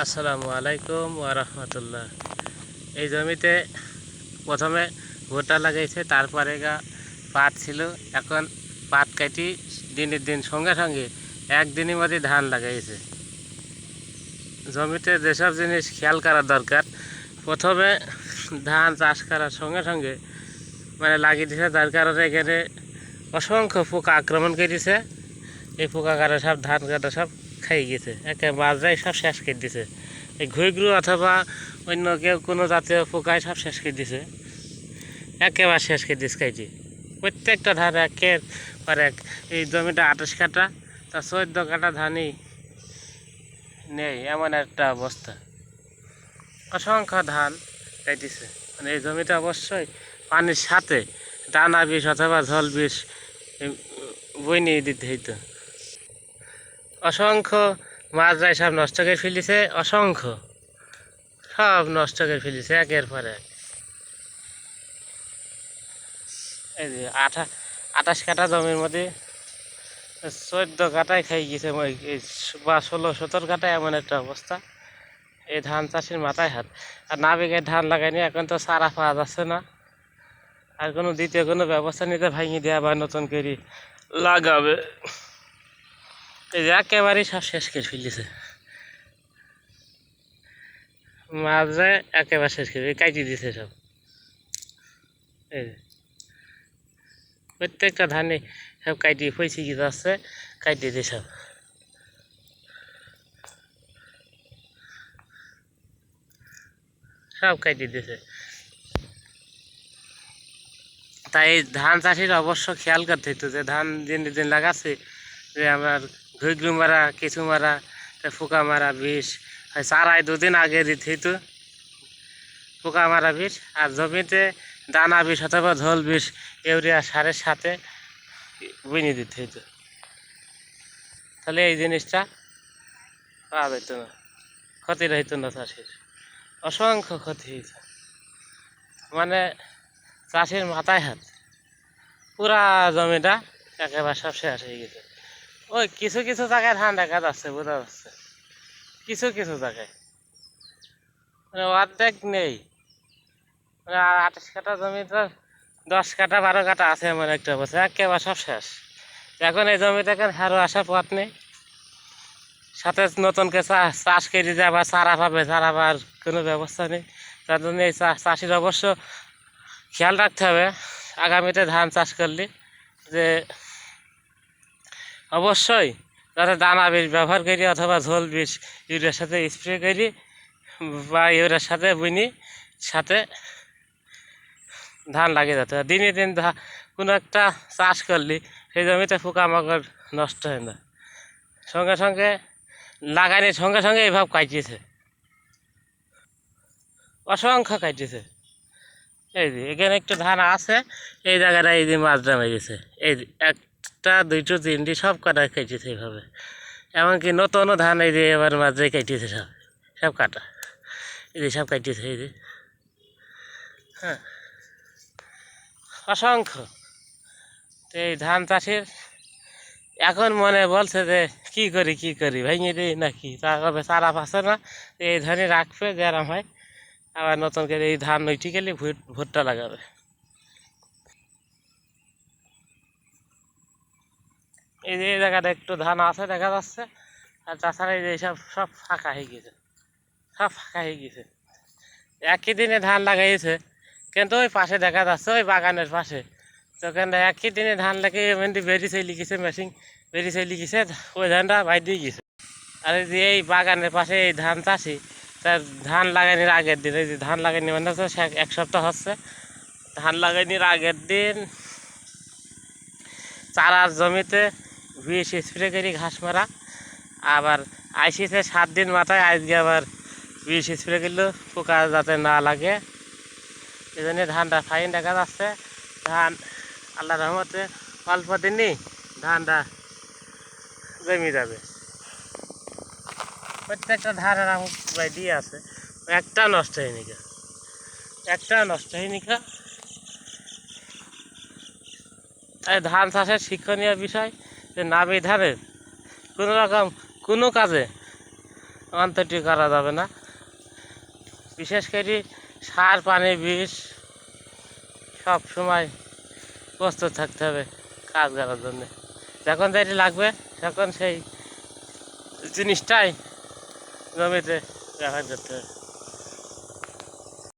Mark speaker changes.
Speaker 1: আসসালামু আলাইকুম ওয়া রাহমাতুল্লাহ। এই জমিতে প্রথমে ভুট্টা লাগাইছে, তারপরে পাট ছিল। এখন পাট কাটি দিনের দিন সঙ্গে সঙ্গে একদিনের মধ্যে ধান লাগাইছে। জমিতে যেসব জিনিস খেয়াল করা দরকার, প্রথমে ধান চাষ করার সঙ্গে সঙ্গে লাগিয়ে দিছে, যার কারণে এখানে অসংখ্য পোকা আক্রমণ করেছে। এই পোকা কাটা সব ধান কাটা সব খাই গেছে, একে বাজরাই সব শেষ করে দিছে। এই ঘুইগুলো অথবা অন্য কেউ কোনো জাতীয় পোকায় সব শেষ করে দিছে, একেবারে শেষ করে দিস খাইছি। প্রত্যেকটা ধান একের পর এক। এই জমিটা 28 কাঠা, তা 14 কাঠা ধানই নেই, এমন একটা অবস্থা। অসংখ্য ধান খাইতেছে। এই জমিটা অবশ্যই পানির সাথে দানা বিষ অথবা জল বিষ বই নিয়ে দিতে হইতো। অসংখ্য মাছরাই সব নষ্ট করে ফেলেছে, অসংখ্য সব নষ্ট করে ফেলেছে একের পর এক। এই যে 28 কাঠা জমির মধ্যে 14 কাঠায় খাই গেছে, বা 16-17 কাঠায়, এমন একটা অবস্থা। এই ধান চাষের মাথায় হাত। আর না বেগে ধান লাগাইনি, এখন তো চারা পাওয়া যাচ্ছে না। আর কোনো দ্বিতীয় কোনো ব্যবস্থা নিতে ভাঙিয়ে দেওয়া বা নতুন করে লাগাবে। এই যে একেবারেই সব শেষ করে ফেলেছে, মাঝে একেবারে শেষ করে কাটি দিছে সব। এই যে প্রত্যেকটা ধানে সব কাটিয়ে পয়সি কি যাচ্ছে, কাটিয়ে দিয়ে সব কাটিয়ে দিয়েছে। তাই এই ধান চাষির অবশ্য খেয়াল করতে হইতো যে ধান দিন দিন লাগাচ্ছে, যে আমার ঘুইগুলো মারা, কিছু মারা, পোকা মারা বিষ চারায় 2 দিন আগে দিতে হইতো পোকা মারা বিষ। আর জমিতে দানা বিষ অথবা ঝোল বিষ ইউরিয়া সারের সাথে বুনে দিতে হইতো, তাহলে এই জিনিসটা পাওয়া যেত না, ক্ষতি রহিত না চাষির। অসংখ্য ক্ষতি হয়েছে, চাষির মাথায় হাত। পুরা জমিটা একেবারে সব শেষ হয়ে গেছে। ওই কিছু কিছু জায়গায় ধান দেখা যাচ্ছে, বোঝা যাচ্ছে কিছু কিছু জায়গায়, অর্ধেক নেই। 28 কাঠা জমি তো 10 কাঠা 12 কাঠা আছে, এমন একটা অবস্থা, একেবারে সব শেষ। এখন এই জমিতে হারও আসার পথ নেই, সাথে নতুনকে চাষ করে যে আবার চারা পাবে, চারা পাওয়ার কোনো ব্যবস্থা নেই। তার জন্য এই চাষির অবশ্য খেয়াল রাখতে হবে আগামীতে ধান চাষ করলে, যে অবশ্যই যাতে দানা বিষ ব্যবহার করি অথবা ঝোল বিষ ইউরিয়ার সাথে স্প্রে করি বা ইউরিয়ার সাথে বুনি সাথে ধান লাগিয়ে যেতে হবে। দিনে দিন কোনো একটা চাষ করলে সেই জমিতে পোকামাকড় নষ্ট হয় না, সঙ্গে সঙ্গে লাগানোর সঙ্গে সঙ্গে এইভাবে কাটিয়েছে, অসংখ্য কাটিয়েছে। এই যে এখানে একটু ধান আছে, এই জায়গাটা এই যে মাছটা মেরেছে, এই একটা দুইটো তিনটি সব কাটা কেটেছে এইভাবে। এমনকি নতুনও ধান এই যে এবার মাঝে কেটেছে, সব সব কাটা, এই যে সব কাটিয়েছে, এই যে হ্যাঁ, অসংখ্য। তো এই ধান চাষের এখন মনে বলছে যে কি করি ভেঙে দিই নাকি, তারপরে চারা পাচ্ছে না, এই ধানই রাখবে গেরাম হয়, আবার নতুন করে এই ধান নইটি গেলে ভুট্টা লাগাবে। এই যে এই জায়গাটা একটু ধান আছে দেখা যাচ্ছে, আর তাছাড়া এই যে সব সব ফাঁকা হয়ে গেছে, সব ফাঁকা হয়ে গেছে। একই দিনে ধান লাগাইছে, কিন্তু ওই পাশে দেখা যাচ্ছে ওই বাগানের পাশে, তো ওখানে একই দিনে ধান লাগিয়ে এমনি বেরি চলে গেছে, মেশিন বেরি চলে গেছে, ওই ধানটা বাইর দিয়ে গেছে। আর এই যে এই বাগানের পাশে এই ধান চাষি, তার ধান লাগানোর আগের দিন, এই যে ধান লাগানি হচ্ছে 1 সপ্তাহ হচ্ছে, ধান লাগানোর আগের দিন চারার জমিতে বিষ স্প্রে করি ঘাস মারা, আবার আইসিতে 7 দিন মাথায় আজকে আবার বিষ স্প্রে করলো পোকা যাতে না লাগে। এই জন্য ধানটা ফাইন দেখা যাচ্ছে। ধান আল্লাহ রহমতে অল্প দিনই ধানটা জমে যাবে। প্রত্যেকটা ধানের প্রায় দিয়ে আছে, একটা নষ্ট হয়নি, একটা নষ্ট হয়নি। এই ধান চাষের শিক্ষণীয় বিষয় যে নাবি ধানের কোনো রকম কোনো কাজে অন্তটি করা যাবে না। বিশেষ করে সার পানি বিষ সব সময় প্রস্তুত থাকতে হবে কাজ করার জন্য। যখন যেটি লাগবে তখন সেই জিনিসটাই জমিতে ব্যবহার করতে হবে।